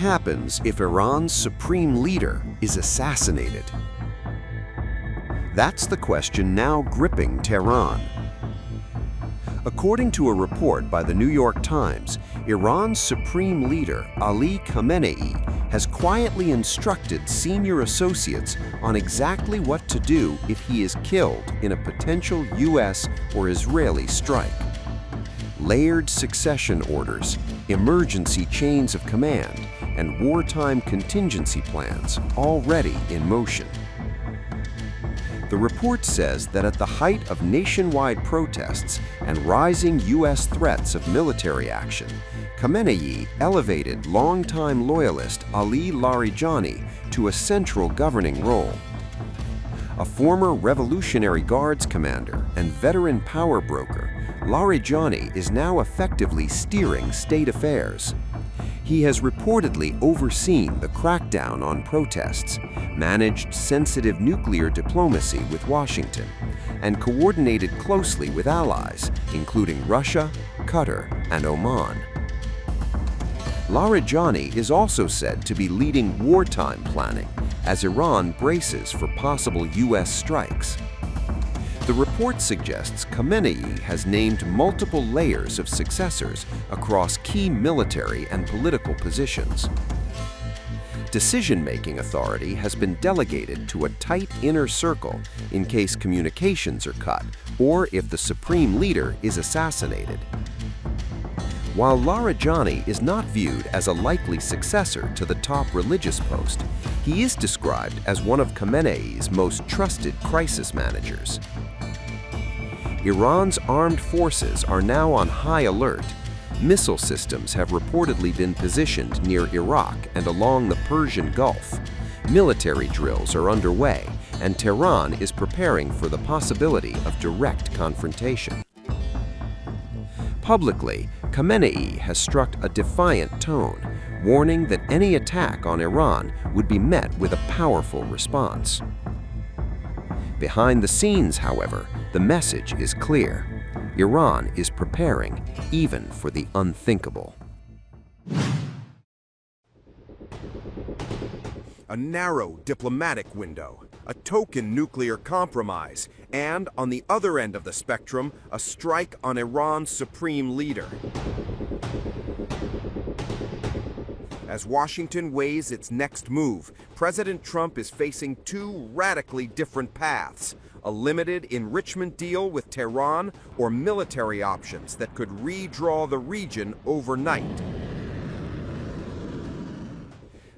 happens if Iran's supreme leader is assassinated? That's the question now gripping Tehran. According to a report by the New York Times, Iran's supreme leader, Ali Khamenei, has quietly instructed senior associates on exactly what to do if he is killed in a potential US or Israeli strike. Layered succession orders, emergency chains of command, and wartime contingency plans already in motion. The report says that at the height of nationwide protests and rising US threats of military action, Khamenei elevated longtime loyalist Ali Larijani to a central governing role. A former Revolutionary Guards commander and veteran power broker, Larijani is now effectively steering state affairs. He has reportedly overseen the crackdown on protests, managed sensitive nuclear diplomacy with Washington, and coordinated closely with allies, including Russia, Qatar, and Oman. Larijani is also said to be leading wartime planning as Iran braces for possible US strikes. The report suggests Khamenei has named multiple layers of successors across key military and political positions. Decision-making authority has been delegated to a tight inner circle in case communications are cut or if the supreme leader is assassinated. While Larijani is not viewed as a likely successor to the top religious post, he is described as one of Khamenei's most trusted crisis managers. Iran's armed forces are now on high alert. Missile systems have reportedly been positioned near Iraq and along the Persian Gulf. Military drills are underway, and Tehran is preparing for the possibility of direct confrontation. Publicly, Khamenei has struck a defiant tone, warning that any attack on Iran would be met with a powerful response. Behind the scenes, however, the message is clear. Iran is preparing even for the unthinkable. A narrow diplomatic window, a token nuclear compromise, and on the other end of the spectrum, a strike on Iran's supreme leader. As Washington weighs its next move, President Trump is facing two radically different paths: a limited enrichment deal with Tehran or military options that could redraw the region overnight.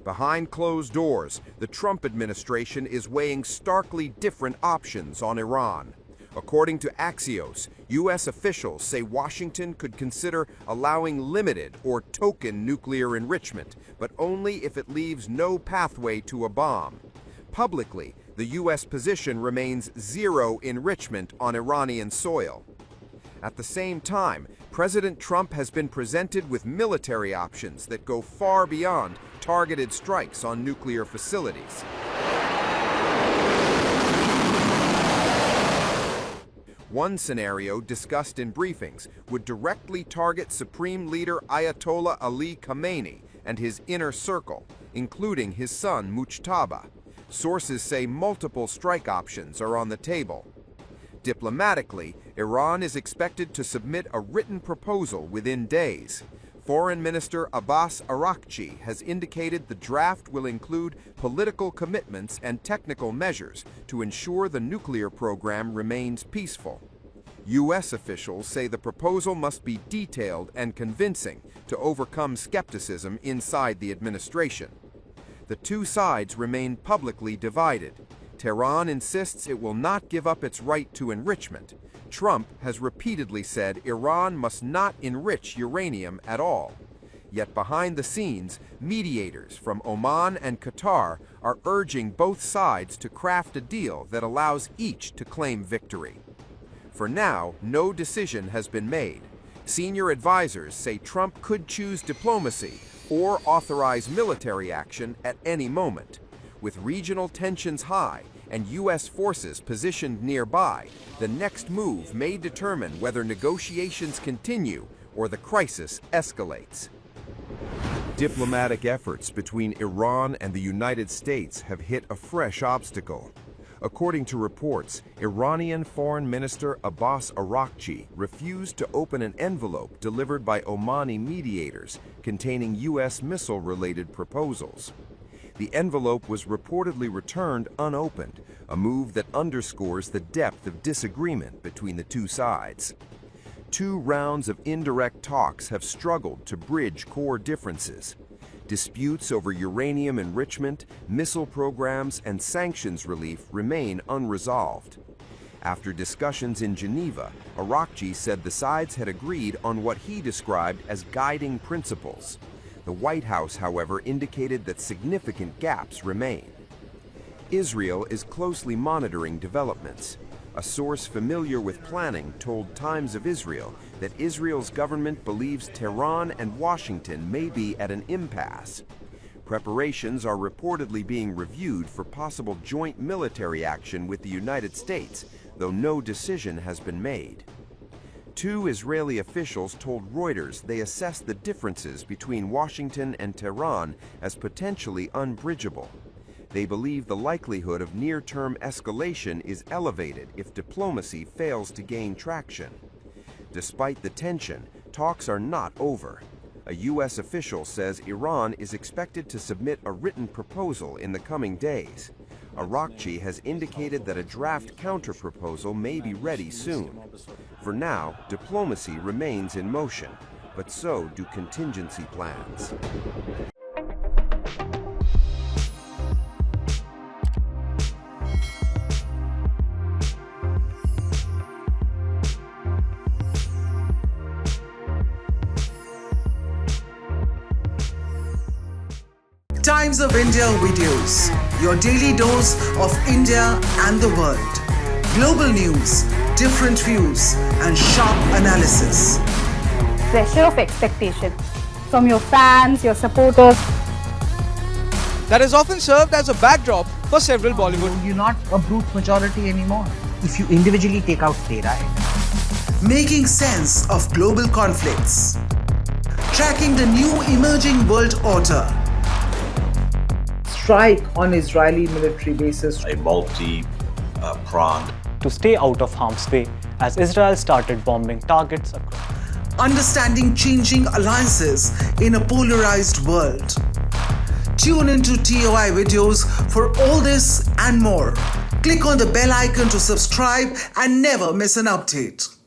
Behind closed doors, the Trump administration is weighing starkly different options on Iran. According to Axios, U.S. officials say Washington could consider allowing limited or token nuclear enrichment, but only if it leaves no pathway to a bomb. Publicly, the U.S. position remains zero enrichment on Iranian soil. At the same time, President Trump has been presented with military options that go far beyond targeted strikes on nuclear facilities. One scenario discussed in briefings would directly target Supreme Leader Ayatollah Ali Khamenei and his inner circle, including his son Mujtaba. Sources say multiple strike options are on the table. Diplomatically, Iran is expected to submit a written proposal within days. Foreign Minister Abbas Araghchi has indicated the draft will include political commitments and technical measures to ensure the nuclear program remains peaceful. U.S. officials say the proposal must be detailed and convincing to overcome skepticism inside the administration. The two sides remain publicly divided. Tehran insists it will not give up its right to enrichment. Trump has repeatedly said Iran must not enrich uranium at all. Yet behind the scenes, mediators from Oman and Qatar are urging both sides to craft a deal that allows each to claim victory. For now, no decision has been made. Senior advisors say Trump could choose diplomacy or authorize military action at any moment. With regional tensions high and U.S. forces positioned nearby, the next move may determine whether negotiations continue or the crisis escalates. Diplomatic efforts between Iran and the United States have hit a fresh obstacle. According to reports, Iranian Foreign Minister Abbas Araghchi refused to open an envelope delivered by Omani mediators containing U.S. missile-related proposals. The envelope was reportedly returned unopened, a move that underscores the depth of disagreement between the two sides. 2 rounds of indirect talks have struggled to bridge core differences. Disputes over uranium enrichment, missile programs, and sanctions relief remain unresolved. After discussions in Geneva, Araghchi said the sides had agreed on what he described as guiding principles. The White House, however, indicated that significant gaps remain. Israel is closely monitoring developments. A source familiar with planning told Times of Israel that Israel's government believes Tehran and Washington may be at an impasse. Preparations are reportedly being reviewed for possible joint military action with the United States, though no decision has been made. 2 Israeli officials told Reuters they assess the differences between Washington and Tehran as potentially unbridgeable. They believe the likelihood of near-term escalation is elevated if diplomacy fails to gain traction. Despite the tension, talks are not over. A U.S. official says Iran is expected to submit a written proposal in the coming days. Araghchi has indicated that a draft counterproposal may be ready soon. For now, diplomacy remains in motion, but so do contingency plans. Times of India videos, your daily dose of India and the world. Global news, different views, and sharp analysis. Pressure of expectation from your fans, your supporters. That is often served as a backdrop for several Bollywood. You're not a brute majority anymore. If you individually take out Tehran. Making sense of global conflicts. Tracking the new emerging world order. Strike on Israeli military bases. A multi-pronged. To stay out of harm's way as Israel started bombing targets across. Understanding changing alliances in a polarized world. Tune into TOI videos for all this and more. Click on the bell icon to subscribe and never miss an update.